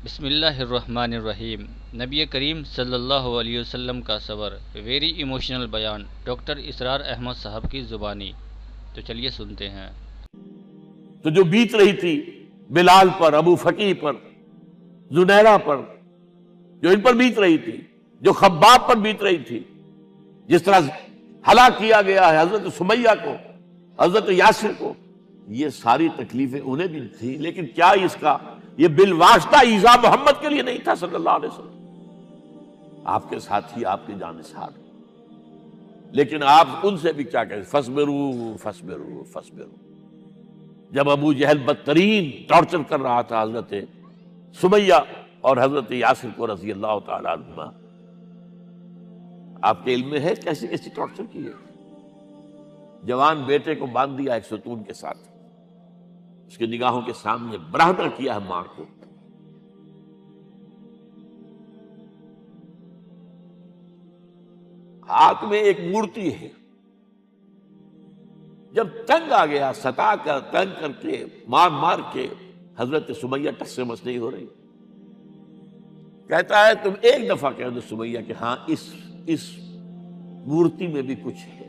بسم اللہ الرحمن الرحیم۔ نبی کریم صلی اللہ علیہ وسلم کا صبر، ویری ایموشنل بیان، ڈاکٹر اسرار احمد صاحب کی زبانی۔ تو چلیے سنتے ہیں۔ تو جو بیت رہی تھی بلال پر، ابو فقی پر، زنیرہ پر، جو ان پر بیت رہی تھی، جو خباب پر بیت رہی تھی، جس طرح ہلاک کیا گیا ہے حضرت سمیہ کو، حضرت یاسر کو، یہ ساری تکلیفیں انہیں بھی تھی، لیکن کیا اس کا یہ بالواسطہ ایذا محمد کے لیے نہیں تھا صلی اللہ علیہ وسلم، آپ کے ساتھی، آپ کے جانثار، لیکن آپ ان سے بھی کیا کہیں، فصبروا فصبروا فصبروا۔ جب ابو جہل بدترین ٹارچر کر رہا تھا حضرت سمیہ اور حضرت یاسر کو رضی اللہ تعالی عنہما، آپ کے علم میں ہے کیسی کیسی ٹارچر کی ہے۔ جوان بیٹے کو باندھ دیا ایک ستون کے ساتھ، اس کی نگاہوں کے سامنے برہنہ کیا ہے ماں کو، ہاتھ میں ایک مورتی ہے، جب تنگ آ گیا، ستا کر تنگ کر کے مار مار کے حضرت سمیہ ٹس سے مس نہیں ہو رہی، کہتا ہے تم ایک دفعہ کہہ دو سمیہ کہ ہاں اس مورتی میں بھی کچھ ہے،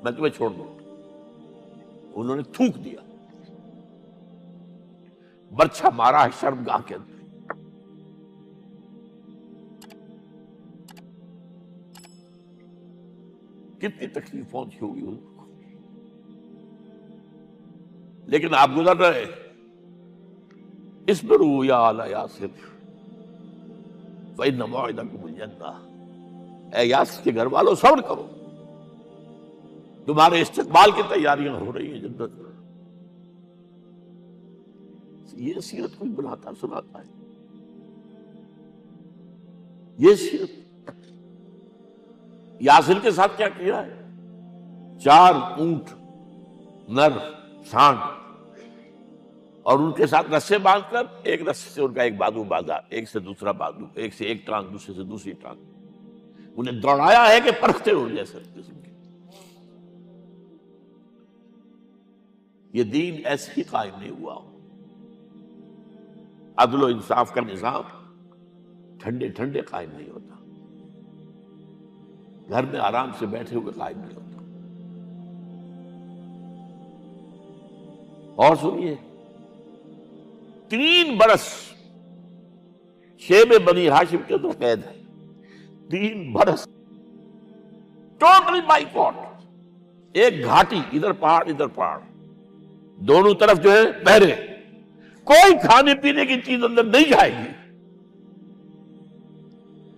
میں تمہیں چھوڑ دوں۔ انہوں نے تھوک دیا، برچھا مارا ہے شرمگاہ کے اندر۔ کتنی تکلیف پہنچی ہوگی ان کو، لیکن آپ گزر رہے، اصبروا یا آل یاسر فإن موعدکم الجنہ، اے یاسر کے گھر والوں صبر کرو، تمہارے استقبال کی تیاریاں ہو رہی ہیں جنت میں۔ یہ سیرت کوئی بناتا سناتا ہے، یہ سیرت۔ یاسر کے ساتھ کیا کیا ہے، 4 اونٹ نر سانڈ، اور ان کے ساتھ رسے باندھ کر ایک رسے سے ان کا ایک بازو باندھا، ایک سے دوسرا بازو، ایک سے ایک ٹانگ، دوسرے سے دوسری ٹانگ، انہیں دوڑایا ہے کہ پرکھتے ہو جیسے قسم کے۔ یہ دین ایسے ہی قائم نہیں ہوا، عدل و انصاف کا نظام ٹھنڈے ٹھنڈے قائم نہیں ہوتا، گھر میں آرام سے بیٹھے ہوئے قائم نہیں ہوتا۔ اور سنیے، 3 برس شیب بنی ہاشم کے تو قید ہے، 3 برس ٹوٹل بائیکاٹ، ایک گھاٹی، ادھر پہاڑ ادھر پہاڑ، دونوں طرف جو ہے پہرے، کوئی کھانے پینے کی چیز اندر نہیں جائے گی،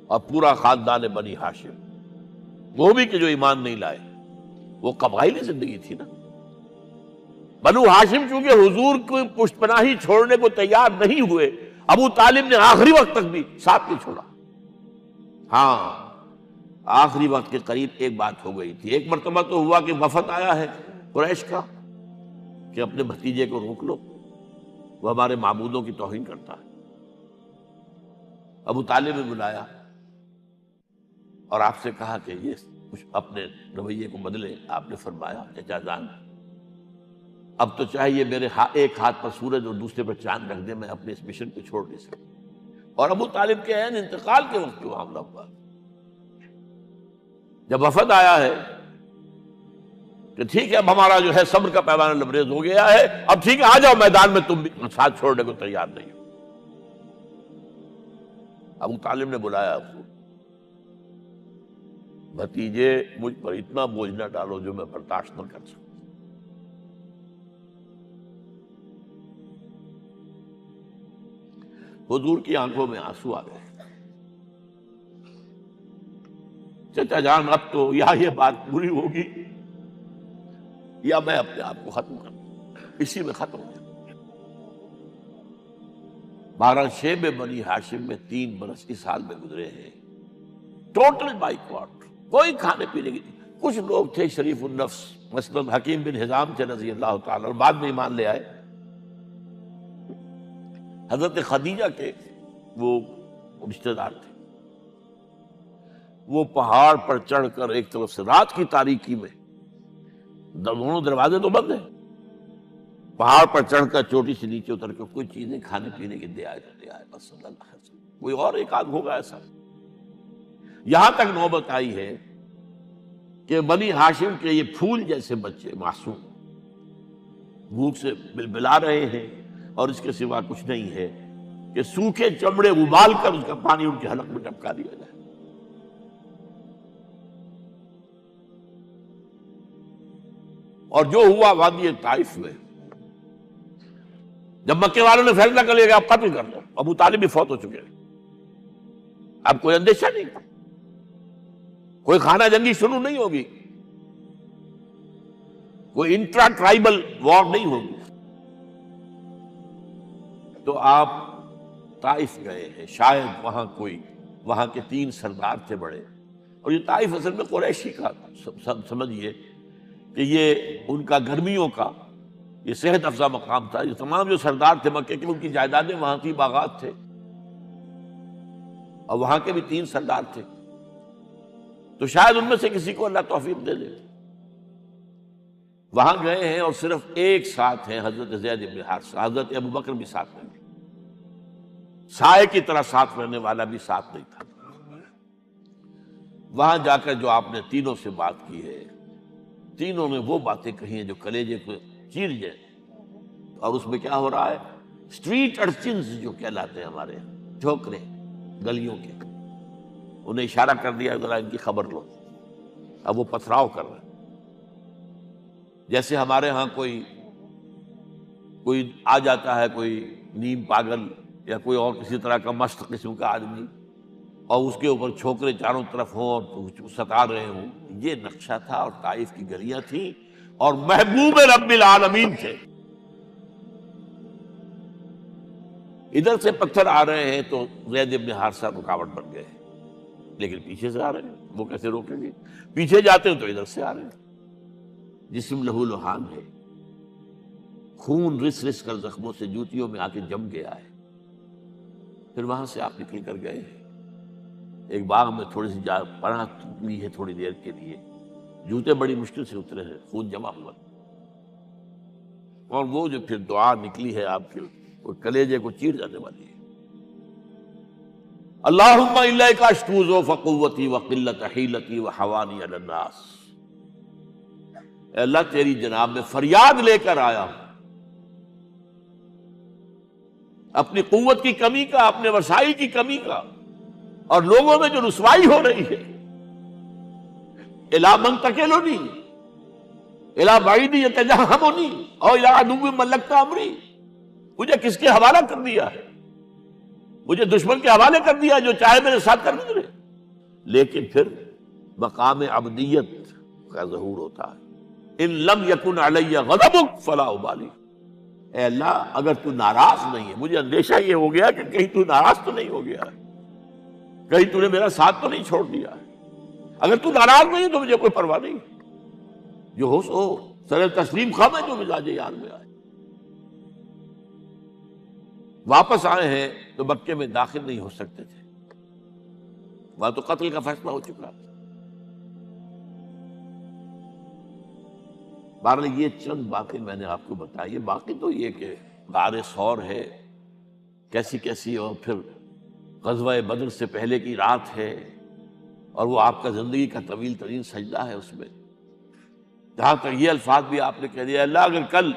اور پورا خاندان بنی ہاشم، وہ بھی کہ جو ایمان نہیں لائے، وہ قبائلی زندگی تھی نا۔ بنو ہاشم چونکہ حضور کو پشت پناہی چھوڑنے کو تیار نہیں ہوئے، ابو طالب نے آخری وقت تک بھی ساتھ نہیں چھوڑا۔ ہاں، آخری وقت کے قریب ایک بات ہو گئی تھی، ایک مرتبہ تو ہوا کہ وفد آیا ہے قریش کا کہ اپنے بھتیجے کو روک لو، وہ ہمارے معبودوں کی توہین کرتا ہے۔ ابو طالب نے بلایا اور آپ سے کہا کہ یہ کچھ اپنے رویے کو بدلے۔ آپ نے فرمایا چچا جان، اب تو چاہیے میرے ایک ہاتھ پر سورج اور دوسرے پر چاند رکھ دے، میں اپنے اس مشن کو چھوڑ نہیں سکتا۔ اور ابو طالب کے عین انتقال کے وقت جو معاملہ ہوا، جب وفد آیا ہے کہ ٹھیک ہے اب ہمارا جو ہے صبر کا پیمانہ لبریز ہو گیا ہے، اب ٹھیک ہے آ جاؤ میدان میں، تم بھی ساتھ چھوڑنے کو تیار نہیں ہو۔ ابو طالب نے بلایا آپ کو، بھتیجے مجھ پر اتنا بوجھ نہ ڈالو جو میں برداشت نہ کر سکوں۔ حضور کی آنکھوں میں آنسو آ گئے، چچا جان اب تو یا یہ بات پوری ہوگی یا میں اپنے آپ کو ختم کر دوں، اسی میں ختم ہو جاؤں۔ 12 شیب بنی ہاشم میں 3 برس اس حال میں گزرے ہیں، ٹوٹل بائیکاٹ، کوئی کھانے پینے کی نہیں۔ کچھ لوگ تھے شریف النفس، مثلا حکیم بن حزام تھے رضی اللہ تعالیٰ، اور بعد میں ایمان لے آئے۔ حضرت خدیجہ کے وہ رشتہ دار تھے، وہ پہاڑ پر چڑھ کر ایک طرف سے رات کی تاریکی میں، دونوں دروازے تو بند ہیں، پہاڑ پر چڑھ کر چوٹی سے نیچے اتر کے کوئی چیزیں کھانے پینے کی دے آئے بس صلی اللہ علیہ وسلم. کوئی اور ایک آدھ ہوگا ایسا. یہاں تک نوبت آئی ہے کہ بنی ہاشم کے یہ پھول جیسے بچے معصوم بھوک سے بلبلا رہے ہیں اور اس کے سوا کچھ نہیں ہے کہ سوکھے چمڑے ابال کر اس کا پانی ان کے حلق میں ٹپکا دیا جائے. اور جو ہوا وادی طائف میں، جب مکے والوں نے فیصلہ کر لیا کہ آپ قتل کر دو، ابو طالب بھی فوت ہو چکے ہیں، اب کوئی اندیشہ نہیں، کوئی خانہ جنگی شروع نہیں ہوگی، کوئی انٹرا ٹرائبل وار نہیں ہوگی، تو آپ طائف گئے ہیں. شاید وہاں کے 3 سردار تھے بڑے، اور یہ طائف اصل میں قریشی کا سمجھیے کہ یہ ان کا گرمیوں کا یہ صحت افزا مقام تھا. یہ تمام جو سردار تھے مکے کے، ان کی جائیدادیں وہاں تھی، باغات تھے، اور وہاں کے بھی 3 سردار تھے. تو شاید ان میں سے کسی کو اللہ توفیق دے دے. وہاں گئے ہیں اور صرف ایک ساتھ ہے، حضرت زید بن حارثہ. حضرت ابو بکر بھی ساتھ نہیں، سائے کی طرح ساتھ رہنے والا بھی ساتھ نہیں تھا. وہاں جا کر جو آپ نے تینوں سے بات کی ہے، تینوں نے وہ باتیں کہی ہیں جو کلیجے کو چیر جائے. اور اس میں کیا ہو رہا ہے؟ اسٹریٹ ارچنز جو کہلاتے ہیں ہمارے ٹھوکرے گلیوں کے، انہیں اشارہ کر دیا ذرا ان کی خبر لو. اب وہ پتھراؤ کر رہے ہیں. جیسے ہمارے ہاں کوئی آ جاتا ہے، کوئی نیم پاگل یا کوئی اور کسی طرح کا مست قسم کا آدمی، اور اس کے اوپر چھوکرے چاروں طرف ہوں اور ستا رہے ہوں. یہ نقشہ تھا، اور طائف کی گلیاں تھیں، اور محبوب رب العالمین تھے. ادھر سے پتھر آ رہے ہیں تو زید بن حارثہ رکاوٹ بن گئے، لیکن پیچھے سے آ رہے ہیں، وہ کیسے روکیں گے؟ پیچھے جاتے ہیں تو ادھر سے آ رہے ہیں. جسم لہو لہان ہے، خون رس رس کر زخموں سے جوتیوں میں آ کے جم گیا ہے. پھر وہاں سے آپ نکل کر گئے ہیں، ایک باغ میں تھوڑی سی پناہ لی ہے تھوڑی دیر کے لیے. جوتے بڑی مشکل سے اترے ہیں، خون جمع ہوا، اور وہ جو پھر دعا نکلی ہے آپ کے، وہ کلیجے کو چیر جانے والی ہے. اللہم الیک اشکو ضعف قوتی وقلت حیلتی وحوانی علی الناس. اے اللہ تیری جناب میں فریاد لے کر آیا ہوں اپنی قوت کی کمی کا، اپنے وسائل کی کمی کا، اور لوگوں میں جو رسوائی ہو رہی ہے. الی من تکلنی الی بعید یتجہمنی اور الی عدو ملکت امری. مجھے کس کے حوالہ کر دیا ہے؟ مجھے دشمن کے حوالے کر دیا، جو چاہے میرے ساتھ کر گزرے. لیکن پھر مقام عبدیت کا ظہور ہوتا ہے. ان لم یکن علی غضبک فلا ابالی. اے اللہ اگر تو ناراض نہیں ہے، مجھے اندیشہ یہ ہو گیا کہ کہیں تو ناراض تو نہیں ہو گیا ہے، کہیں تو نے میرا ساتھ تو نہیں چھوڑ دیا ہے. اگر تو ناراض نہیں تو مجھے کوئی پرواہ نہیں، جو ہو سو سر تسلیم خواہ میں جو مزاج یار میں آئے. واپس آئے ہیں تو مکے میں داخل نہیں ہو سکتے تھے، وہاں تو قتل کا فیصلہ ہو چکا تھا. بہرحال یہ چند باتیں میں نے آپ کو بتائی. باقی تو یہ کہ غار ثور ہے کیسی کیسی، اور پھر غزوہ بدر سے پہلے کی رات ہے، اور وہ آپ کا زندگی کا طویل ترین سجدہ ہے. اس میں جہاں تک یہ الفاظ بھی آپ نے کہہ دیا، اللہ اگر کل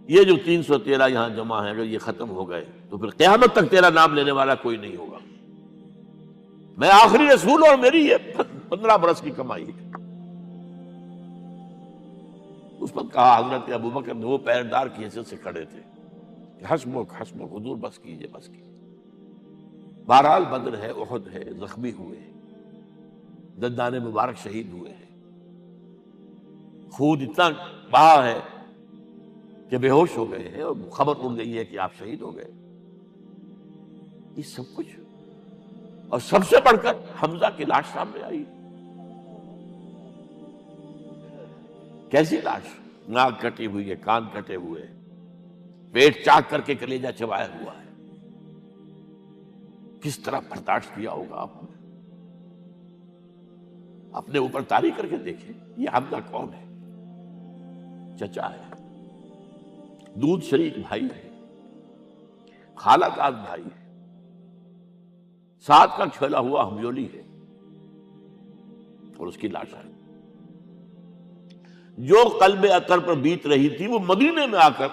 یہ جو 313 یہاں جمع ہے اگر یہ ختم ہو گئے تو پھر قیامت تک تیرا نام لینے والا کوئی نہیں ہوگا. میں آخری رسول اور میری یہ 15 برس کی کمائی ہے. اس پر کہا حضرت ابو بکر نے، وہ پہرےدار کی حیثیت سے کھڑے تھے، کہ حسبک حسبک حضور بس کیجئے بس کیجئے. بہرحال بدر ہے، احد ہے، زخمی ہوئے ہیں، دندان مبارک شہید ہوئے ہیں، خون اتنا بہا ہے کہ بے ہوش ہو گئے ہیں، اور خبر اڑ گئی ہے کہ آپ شہید ہو گئے. یہ سب کچھ، اور سب سے بڑھ کر حمزہ کی لاش سامنے آئی. کیسی لاش؟ ناک کٹی ہوئی ہے، کان کٹے ہوئے ہیں، پیٹ چاک کر کے کلیجہ چبایا ہوا ہے. کس طرح برداشت کیا ہوگا آپ نے؟ اپنے اوپر طاری کر کے دیکھیں، یہ حمزہ کون ہے؟ چچا ہے. دودھ شریک بھائی ہے، خالہ کا بھائی ہے، ساتھ کا کھیلا ہوا ہمجولی ہے، اور اس کی لاش ہے۔ جو قلب اطہر پر بیت رہی تھی وہ مدینے میں آ کر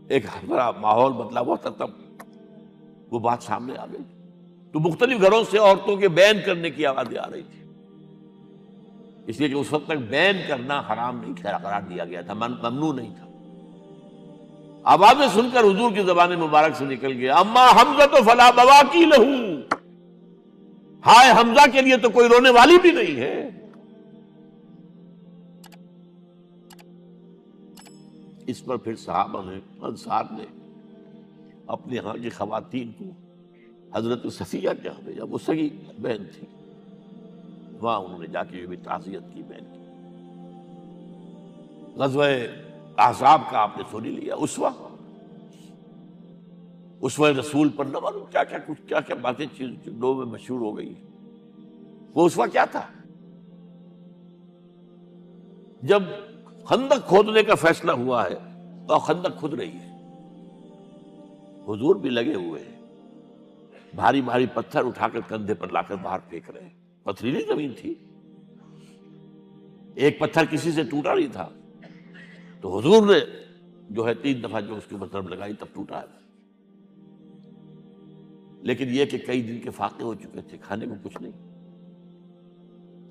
ایک بڑا ماحول بدلا ہوا تھا، تب وہ بات سامنے آ گئی۔ تو مختلف گھروں سے عورتوں کے بین کرنے کی آوازیں آ رہی تھی، اس لیے کہ اس وقت تک بین کرنا حرام نہیں قرار دیا گیا تھا، ممنوع نہیں تھا۔ آوازیں سن کر حضور کی زبان مبارک سے نکل گیا، اما حمزہ تو فلا بواکی لہو، ہائے حمزہ کے لیے تو کوئی رونے والی بھی نہیں ہے۔ اس پر پھر صحابہ نے، انصار نے اپنے ہاں کی خواتین کو حضرت صفیہ کے یہاں بھیجا، وہ سگی بہن تھی، وہاں انہوں نے جا کے بھی تعزیت کی بہن کی۔ غزوہ احزاب کا آپ نے سن ہی لیا، اسوہ رسول پر نہ معلوم کیا کیا باتیں لوگوں میں مشہور ہو گئی۔ وہ اسوہ کیا تھا؟ جب خندق کھودنے کا فیصلہ ہوا ہے تو خندق کھود رہی ہے، حضور بھی لگے ہوئے ہیں، بھاری بھاری پتھر اٹھا کر کندھے پر لا کر باہر پھینک رہے ہیں، پتھریلی زمین تھی، ایک پتھر کسی سے ٹوٹا نہیں تھا، تو حضور نے جو ہے 3 دفعہ جو اس کے اوپر ضرب لگائی تب ٹوٹا ہے۔ لیکن یہ کہ کئی دن کے فاقے ہو چکے تھے، کھانے کو کچھ نہیں،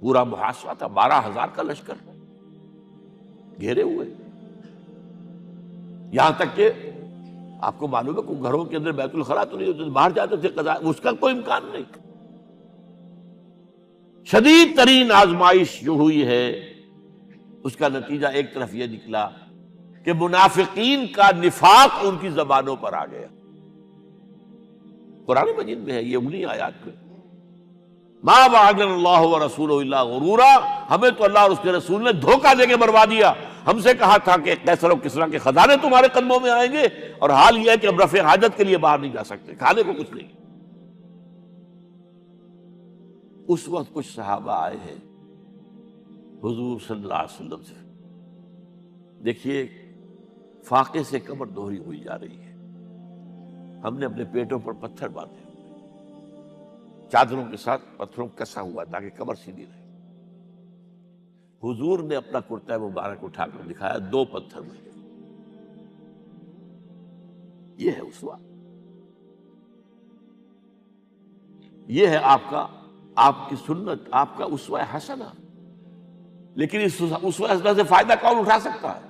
پورا محاصرہ تھا، 12,000 کا لشکر گھیرے ہوئے، یہاں تک کہ آپ کو معلوم ہے کہ گھروں کے اندر بیت الخلا تو نہیں ہوتے، باہر جاتے تھے قضاء، اس کا کوئی امکان نہیں۔ شدید ترین آزمائش جو ہوئی ہے اس کا نتیجہ ایک طرف یہ نکلا کہ منافقین کا نفاق ان کی زبانوں پر آ گیا۔ قرآن مجید میں ہے یہ انہی آیات میں، ما وعدنا اللہ ورسولہ الا غرورا، ہمیں تو اللہ اور اس کے رسول نے دھوکہ دے کے مروا دیا۔ ہم سے کہا تھا کہ قیصر و کسریٰ کے خزانے تمہارے قدموں میں آئیں گے، اور حال یہ ہے کہ اب رفع حاجت کے لیے باہر نہیں جا سکتے، کھانے کو کچھ نہیں۔ اس وقت کچھ صحابہ آئے ہیں حضور صلی اللہ علیہ وسلم سے، دیکھیے فاقے سے کمر دوہری ہوئی جا رہی ہے، ہم نے اپنے پیٹوں پر پتھر باندھے، چادروں کے ساتھ پتھروں کسا ہوا تاکہ کمر سیدھی رہے۔ حضور نے اپنا کرتا مبارک اٹھا کر دکھایا، 2 پتھر میں، یہ ہے اسوہ، یہ ہے آپ کی سنت، آپ کا اسوہ حسنہ۔ لیکن اس اسوہ حسنہ سے فائدہ کون اٹھا سکتا ہے؟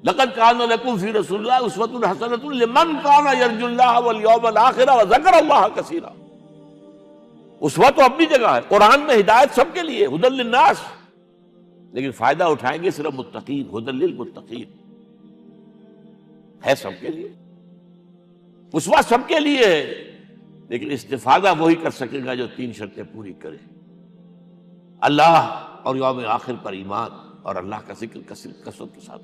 لقد کان لکم فی رسول اللہ اسوۃ حسنۃ لمن کان یرجو اللہ والیوم الآخر وذکر اللہ کثیرا۔ اسوہ تو اپنی جگہ ہے، قرآن میں ہدایت سب کے لیے، ھدی للناس، لیکن فائدہ اٹھائیں گے صرف متقین، ھدی للمتقین، ہے سب کے لیے، اسوہ سب کے لیے ہے، لیکن استفادہ وہی کر سکے گا جو 3 شرطیں پوری کرے، اللہ اور یوم آخر پر ایمان، اور اللہ کا ذکر کثرت کے ساتھ۔